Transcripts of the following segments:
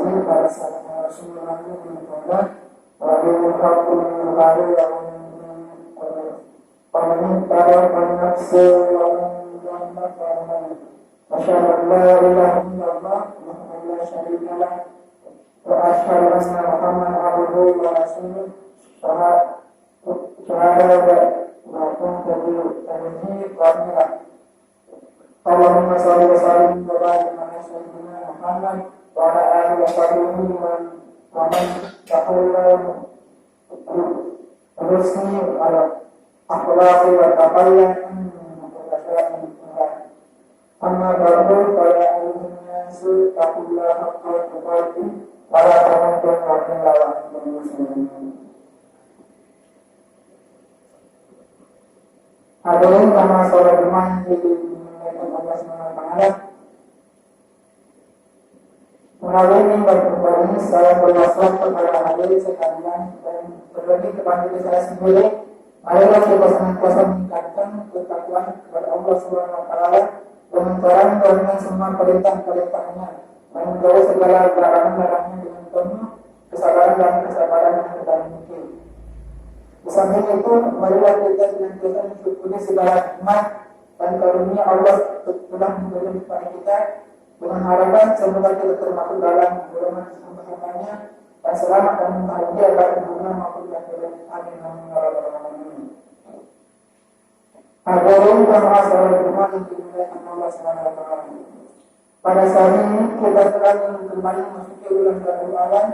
mursalin para sahabat Rasulullah bin Muhammad wa bihi al yang para penafsir yang bermakna asyhadu an la ilaha illallah wahdahu la syarika lah wa asyhadu anna Muhammadan abduhu wa rasuluh syahada wa kuntu bihi qanira Allahumma shalli wa sallim wa barik ala sayyidina Muhammad wa ala alihi wa sahbihi wa man tabi'ahum rusni ala akhlaqi wa taqallum amma ba'du qala al-nasu taqullaha haqqa tuqatih wa la tamutunna illa wa antum muslimun. Hadirin sama saudara bermain di Allah SWT. Melalui mimbar ini saya berwasiat kepada hadirin sekalian dan terlebih kepada diri saya sendiri. Marilah kita senantiasa meningkatkan ketakwaan kepada Allah SWT dan menjalankan semua perintah-perintahnya, menjauhi segala larangan-larangannya dengan penuh kesabaran dan kesabaran yang kita miliki. Di samping itu, marilah kita senantiasa mensyukuri segala nikmat dan karunia Allah telah memberi kepada kita dengan harapan semoga kita termasuk dalam golongan hamba-hambanya dan selamat dan bahagia baik di dunia maupun di akhirat. Amin amin ya rabbal alamin. Hadirin jamaah salat Jumat yang dimuliakan Allah Subhanahu wa taala. Pada saat ini kita telah kembali memasuki bulan Rabiul Awal,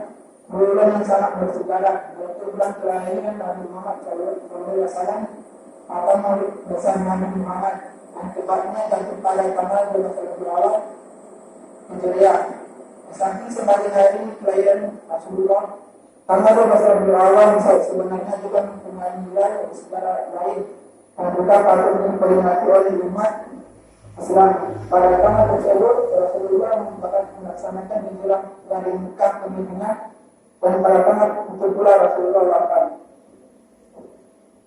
bulan yang sangat bersejarah, yaitu bulan kelahiran Nabi Muhammad SAW atau Maulid besar Nabi Muhammad yang tepatnya jatuh pada tanggal 12 Rabiul Awal Hijriah. Saking sebagai hari kelahiran Rasulullah, tanggal 12 Rabiul Awal sebenarnya juga mempunyai nilai secara lain yang juga patut diperingati oleh umat Islam. Pada tanggal tersebut Rasulullah melaksanakan hijrah dari Mekah ke Madinah dan pada tanggal itu pula Rasulullah wafat.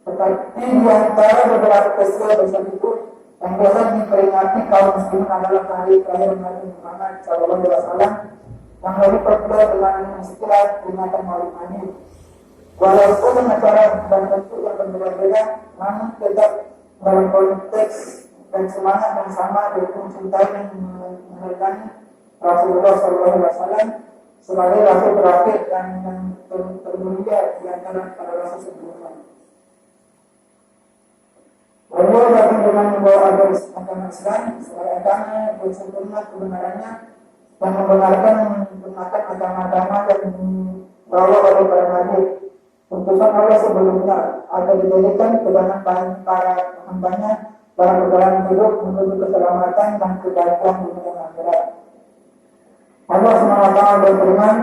Tetapi di antara beberapa peristiwa besar itu yang biasa diperingati kaum muslimin adalah hari kelahiran Nabi Muhammad SAW yang lebih populer dengan istilah peringatan Maulid Nabi. Walaupun acara dan bentuk yang berbeda-beda, namun tetap dalam konteks dan semangat yang sama, yaitu mencintai dan meneladani Rasulullah SAW sebagai rasul terakhir dan yang termulia di antara para rasul sebelumnya. Beliau datang dengan membawa agama Islam sebagai agama yang sempurna kebenarannya dan membenarkan menggunakan agama-agama yang dibawa oleh para nabi. Utusan Allah sebelumnya agar dijadikan pegangan para hambanya dalam perjalanan hidup menuju keselamatan dan kebaikan dunia dan akhirat. Allah SWT berfirman,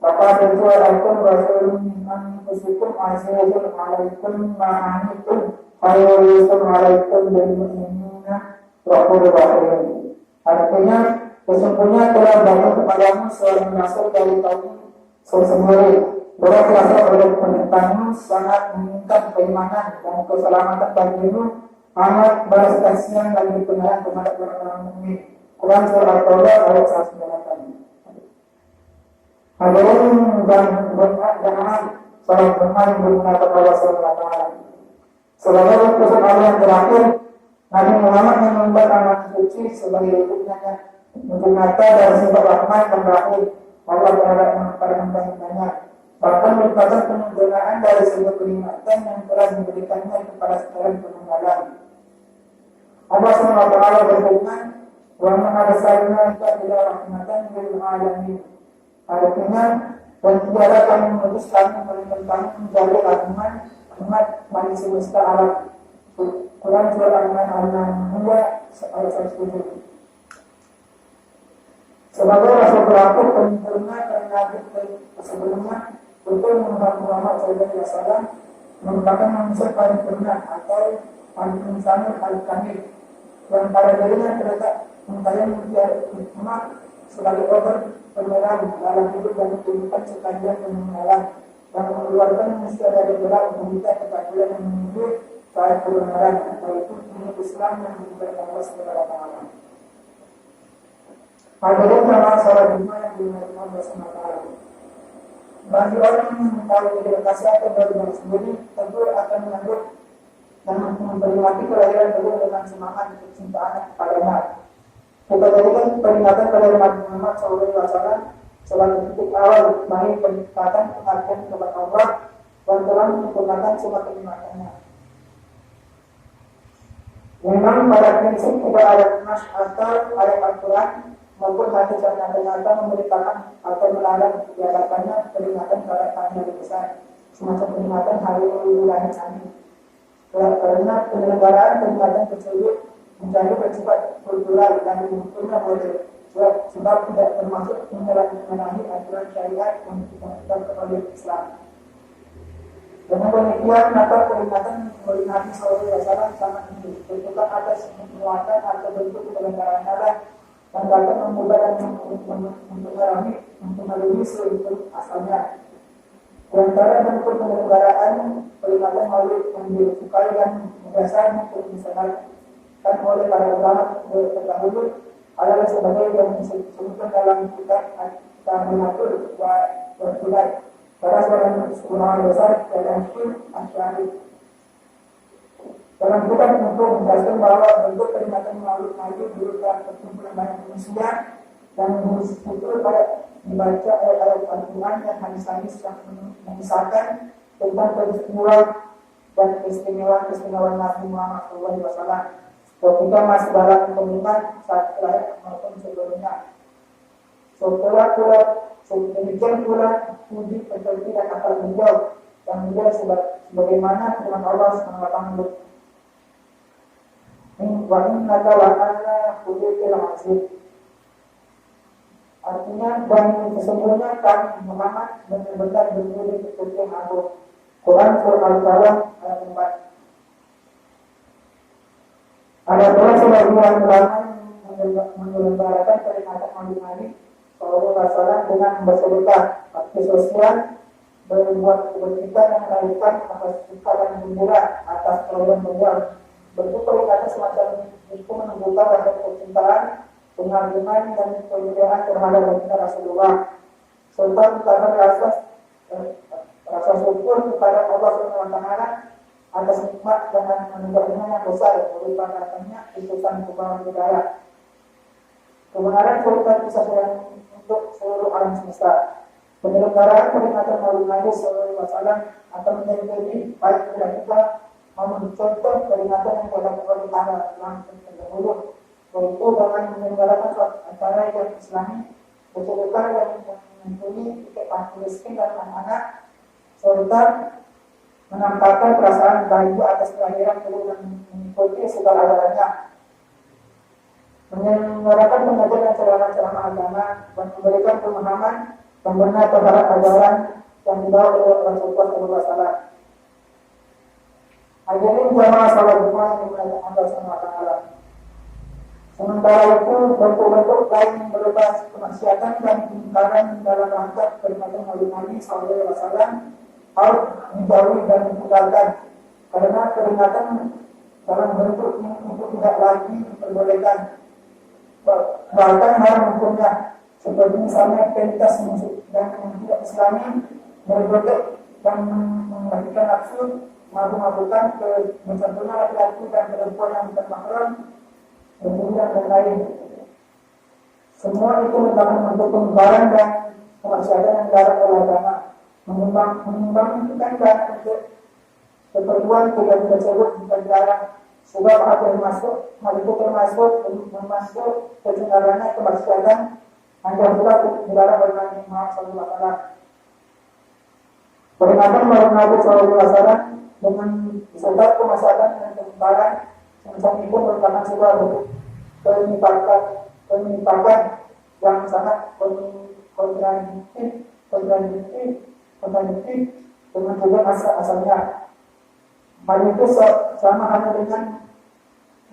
"Laqad ja'akum rasulun min anfusikum azizun 'alaikum ma 'anittum harisun 'alaikum bil mu'minina ra'ufur rahim." Artinya, sesungguhnya telah datang kepadamu seorang rasul dari kaum sendiri. Berat rasa oleh perintahmu sangat meningkat keimanan dan keselamatan bagimu, amat balas kasihan dan kebenaran kepada orang-orang mukmin. Quran surah At-Taubah ayat 108. Hadirin dan jamaah salat Jumat bermunajat Allah SWT. Sebagai utusan Allah yang terakhir, Nabi Muhammad mengemban amanah suci sebagai untuknya untuk nyata dari sifat rahmat dan rahim Allah terhadap para hamba-hambanya. Bahkan merupakan penyempurnaan dari sebuah kenikmatan yang telah diberikannya kepada sekalian peninggalan. Allah SWT berfirman, "Wa ma arsalnaka illa rahmatan lil alamin." Artinya, dan tidaklah kami mengutus kamu melainkan kamu menjadi rahmat umat bagi semesta alam. Quran surah Al-An'am ayat 107. Sebagai rasul terakhir penyempurna dan nabi sebelumnya, tentu Muhammad SAW merupakan manusia paling sempurna atau paling insanul paling kamil yang pada dirinya terletak mengkalian hikmah sebagai obat penerang dalam hidup dan kehidupan sekalian peninggalan dan mengeluarkan manusia dari gelap menuju kepada yang menuju saat kebenaran, yaitu dinul Islam yang diberikan Allah SWT. Hadirin jamaah salat Jumat yang dimuliakan Allah Subhanahu wa taala. Bagi orang yang mengetahui dedikasi atau berbuat sendiri, tentu akan menyambut dan memperingati kelahiran beliau dengan semangat kecintaan kepadanya. Kita jadikan peringatan kelahiran Nabi Muhammad SAW sebagai titik awal bagi peningkatan pengabdian kepada Allah dan telah menyempurnakan semua kenikmatannya. Memang pada prinsip tidak ada nas atau ayat Al-Quran maupun hadis yang nyata-nyata memberitakan atau melarang diadakannya peringatan pada hari besar, semacam peringatan hari lahir Nabi. Karena penyelenggaraan peringatan tersebut menjadi bersifat kultural dan mengukurnya model, sebab tidak termasuk menyalahi aturan syariat yang ditetapkan oleh Islam. Dengan demikian, maka peringatan oleh Nabi SAW sangat tinggi, bertukar atas penguatan atau bentuk penyelenggaraan adalah dan dapat mengubah dan mempengaruhi seluruh asalnya. Di antara bentuk penyelenggaraan peringatan maulid yang disukai dan biasanya dilaksanakan oleh para ulama terdahulu adalah sebagai yang disebutkan dalam kitab Al-Mengatur wa Tulai para seorang ulama besar dalam Asy'ari. Dalam kitab untuk menjelaskan bahwa bentuk peringatan maulid Nabi berupa perkumpulan banyak manusia dan itu pada dibaca ayat-ayat Al-Quran dan hadis-hadis yang mengisahkan tentang peristiwa dan istimewa Nabi Muhammad SAW ketika masih dalam pemerintahan saat lahir maupun sebelumnya. Demikian pula puji peserta dan akal beliau yang beliau sebagaimana firman Allah SWT. Wa innaka la'ala khuluqil 'azim. Artinya dan sesungguhnya kami Muhammad benar-benar berbudi pekerti yang agung. Quran surah Al-Qalam ayat 4. Ada pula sebagian ulama menyelenggarakan peringatan Maulid Nabi SAW dengan bersedekah, bakti sosial, berbuat kebajikan yang melahirkan atas suka dan gembira atas kelahiran beliau. Bentuk peringatan semacam itu menunjukkan rasa kecintaan, pengagungan dan penyerahan terhadap baginda Rasulullah, serta mengucapkan rasa syukur kepada Allah SWT atas nikmat dan anugerahnya yang besar berupa katanya utusan kebenaran hidayah. Kebenaran cerita kisah yang untuk seluruh alam semesta. Penyelenggaraan peringatan Maulid Nabi SAW akan menjadi baik kepada kita maupun contoh peringatan yang dilakukan oleh para ulama terdahulu, yaitu dengan menyelenggarakan acara yang Islami, bersedekah yang menghubungi titik panti miskin dan anak-anak, serta menampakkan perasaan bahagia atas kelahiran guru dan mengikuti segala ajarannya, menyelenggarakan pengajian dan ceramah-ceramah agama dan memberikan pemahaman yang benar terhadap ajaran yang dibawa oleh Rasulullah SAW. Hadirin jamaah salat Jumat yang dimuliakan Allah Subhanahu wa taala. Sementara itu, bentuk-bentuk lain berupa kemaksiatan dan kemungkaran dalam rangka peringatan Maulid Nabi SAW harus dijauhi dan ditinggalkan, karena peringatan dalam bentuk itu tidak lagi diperbolehkan, bahkan haram hukumnya, seperti misalnya pentas musik dan tidak Islami, berbentuk dan membagikan nafsu, mabuk-mabukan ke mencampurnya laki-laki dan perempuan yang bukan mahram, kemudian dan lain. Semua itu merupakan bentuk pembayaran dan kemaksiatan yang dilarang oleh agama. Menyumbangkan dana untuk keperluan kegiatan tersebut bukan dilarang, sebab apa yang masuk, hal itu termasuk kecenderungannya kemaksiatan yang pula dilarang oleh Nabi Muhammad SAW. Peringatan Maulid Nabi SAW dengan disertai kemaksiatan dan kemungkaran semacam itu merupakan sebuah bentuk penyimpanan yang sangat kontradiktif dengan tujuan asalnya. Hal itu sama hanya dengan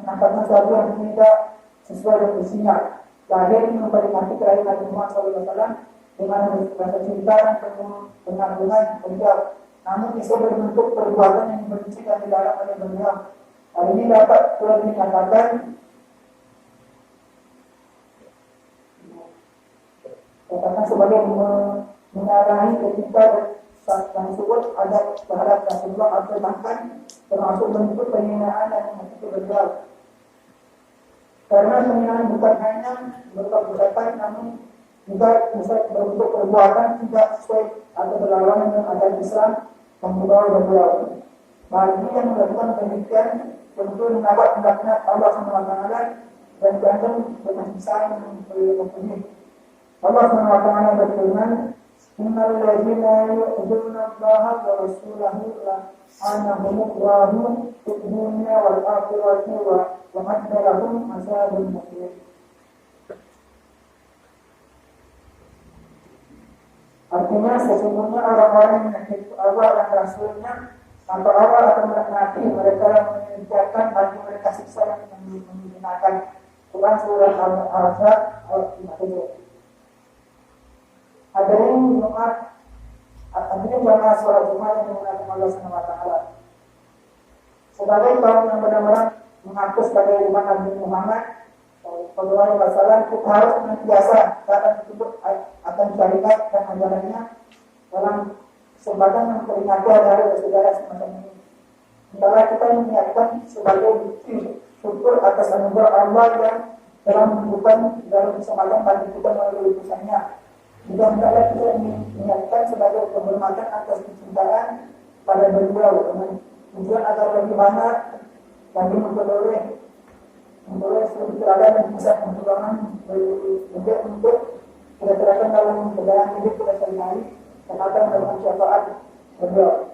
menampakkan sesuatu yang tidak sesuai dengan isinya. Lahir memperingati kelahiran Nabi Muhammad SAW dengan rasa cinta dan pengagungan beliau, namun bisa berbentuk perbuatan yang dibenci dan dilarang oleh beliau. Hal ini dapat pula dinyatakan Karena sebagai menyalahi ketika yang disebut ada terhadap Rasulullah atau bahkan termasuk bentuk penghinaan yang itu berbeda. Karena penghinaan bukan hanya berupa perkataan, namun juga bisa berbentuk perbuatan tidak sesuai atau berlawanan dengan ajaran Islam yang dibawa beliau. Bagi yang melakukan demikian tentu menabrak laknat Allah SWT dan diancam dengan besar yang Allah SWT berfirman, Innal ladzina yu'dzuna Allaha wa rasulahu la'anahumullahu fid dunya wal akhirati wa adna lahum azabun muqim. Artinya sesungguhnya orang-orang yang menyakiti Allah dan Rasulnya atau Allah akan melaknati mereka yang menyediakan bagi mereka siksa yang menggunakan Quran surah Al-Ahzab ayat 57. Hadirin jamaah sholat Jumat yang dimuliakan Allah SWT. Sebagai kaum yang benar-benar mengaku sebagai umat Nabi Muhammad Sallallahu Alaihi Wasallam, kita harus senantiasa akan tersebut akan syariat dan ajarannya dalam sebagian memperingati hari bersejarah semacam ini. Sementara kita menyiapkan sebagai bukti syukur atas anugerah Allah yang telah menunjukkan dalam kesempatan bagi kita melalui utusannya. Juga hendaklah kita menyiapkan sebagai penghormatan atas kecintaan pada beliau dengan tujuan agar lebih banyak lagi memperoleh seluruh teladan dan kisah perjuangan beliau untuk kita terapkan dalam perjalanan hidup kita sehari-hari dan akan melakukan syafaat beliau.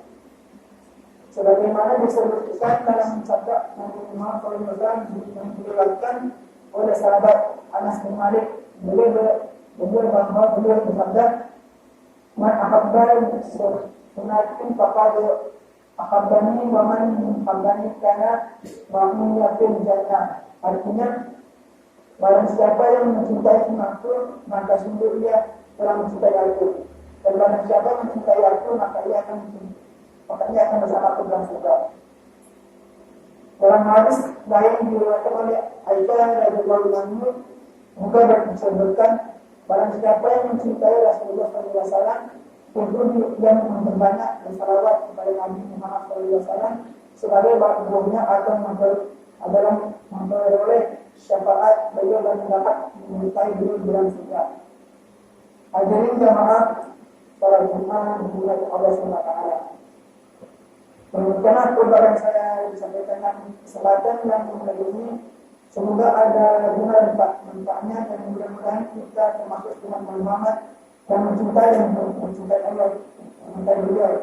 Sebagaimana disebutkan dalam sabda Nabi Muhammad SAW yang diriwayatkan oleh sahabat Anas bin Malik, beliau bersabda, "Man ahabba sunatin faqad ahabbani wa man ahabbani kana ma'miyya fil jannah." Artinya, barang siapa yang mencintai sunatku, maka sungguh ia telah mencintai aku. Dan barang siapa mencintai aku, maka ia akan bersama aku dalam surga. Dalam hadis lain diriwayatkan oleh Aisyah radhiyallahu anha juga disebutkan, barang siapa yang mencintai Rasulullah SAW, tentu dia memperbanyak bersalawat kepada Nabi Muhammad SAW sebagai buahnya atau adalah memperoleh syafaat beliau dan mendapat menyertai beliau dalam surga. Hadirin jamaah salat Jumat dimuliakan Allah SWT. Demikianlah khutbah yang saya sampaikan dalam kesempatan yang mulia ini. Semoga ada guna dan manfaatnya dan mudah-mudahan kita termasuk umat Muhammad yang mencintai Allah, mencintai beliau,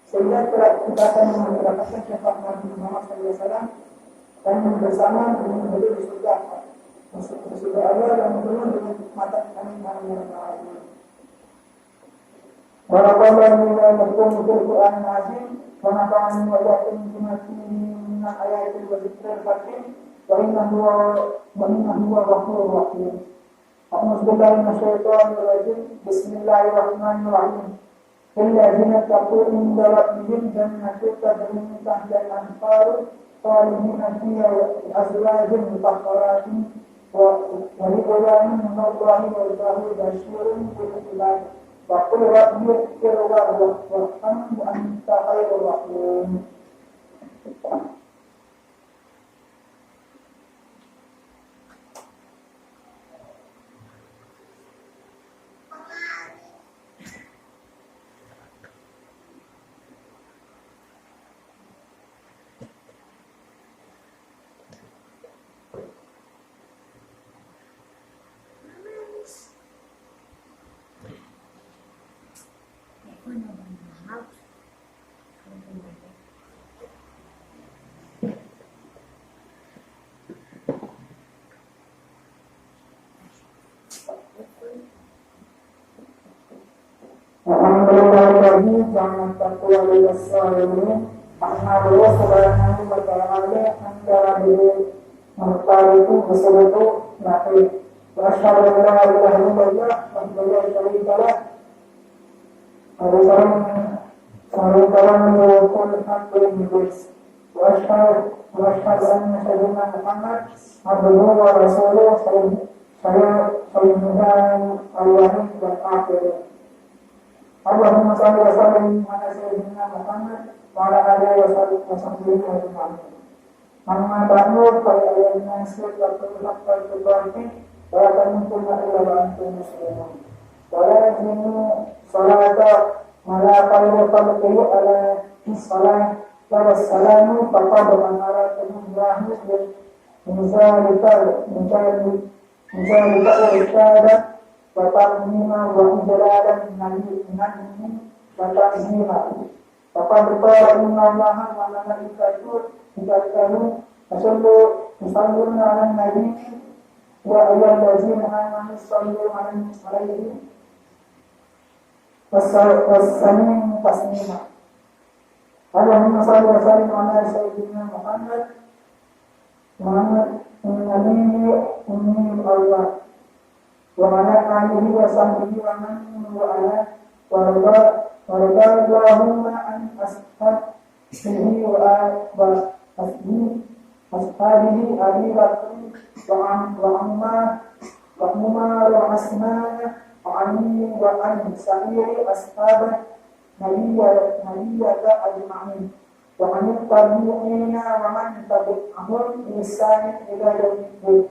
sehingga kita akan mendapatkan syafaat Nabi Muhammad SAW dan bersama dengan beliau di surga. Di surga Allah yang penuh dengan nikmatan kami malam. Barakallahu lakum fil Qur'anil azim wa nafa'ani wa iyyakum bima fihi min ayatin wa dzikril hakim. وإنه هو غفور رحيم. أعوذ بالله من الشيطان الرجيم. بسم الله الرحمن الرحيم. الذين اتقوا عند ربهم جنات تجري من تحتها الأنهار خالدين فيها بأزواج مطهرات ورضوان من الله والله بشير بالعباد. وقل رب اغفر وارحم وأنت خير الراحمين. Jangan takwa lillahi salimin. Allah subhanahu wa ta'ala antara diri itu bersekutu nabi. Wa asyhadu an la ilaha illallah wa la syarika lah. Salam menyokong hak iblis. Wa asyhadu anna sayyidina Muhammad abduhu wa rasuluhu saya mudah awalnya dan akhir. Allahumma shalli wa sallim ala sayyidina Muhammad wa ala alihi wa sahbihi ajma'in. Amma ba'du fa inna sallallahu wa tamutunna illa wa antum muslimun. Wa la yazlimu salata ma la qalbu ala salat wa salamu faqad man aratuhu Menjadi irsyada wa ta'mima wa ijlalan minal wa ta'zima. Faqad qala inna Allaha wa malaikatahu yusalluna 'alan nabi ya ayyuhallazina amanu sallu 'alaihi wasallimu taslima. Allahumma shalli wa sallim ala sayyidina Muhammad Nabi Allah wa ala alihi wa sahbihi wa man wa'ala wa radallahu an ashabihi Abi Bakr wa Umar wa Asma wa Ali wa an sa'iri ashab nabiyyaka ajma'in wa man tabi'ina wa man tabi'ahum bi ihsan ila yaumil din.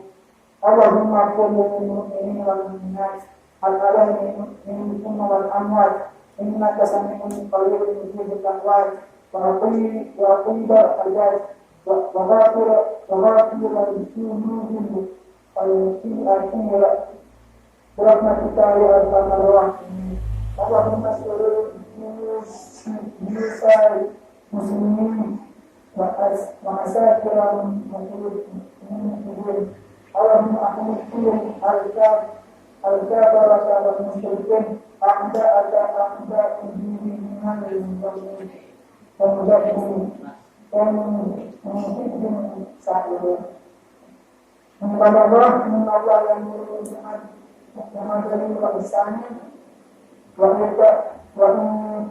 Allahumma qul lil mu'minina wal mu'minat al-ahya'i minhum wal amwat innaka sami'un qaribun mujibud da'wat wa aqim al-hajat wa ghafir al-dhunub al-akhir rahmatika ya arhamar rahimin. Allahumma salli muslimin wa asakira muslimin. Allahumma ahmid al-kafarata wal musyrikin a'da'aka dinin dan sa'irin. Kepada Allah yang merupakan yang menjadi warisannya wanita Allahu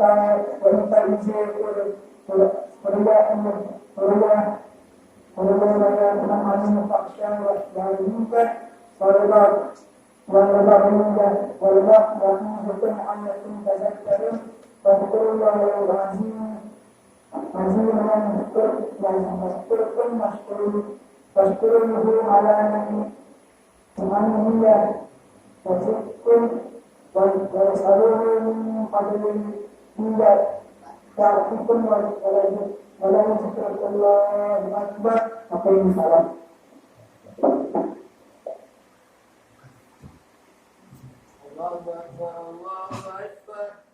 Akbar, Allahu Akbar.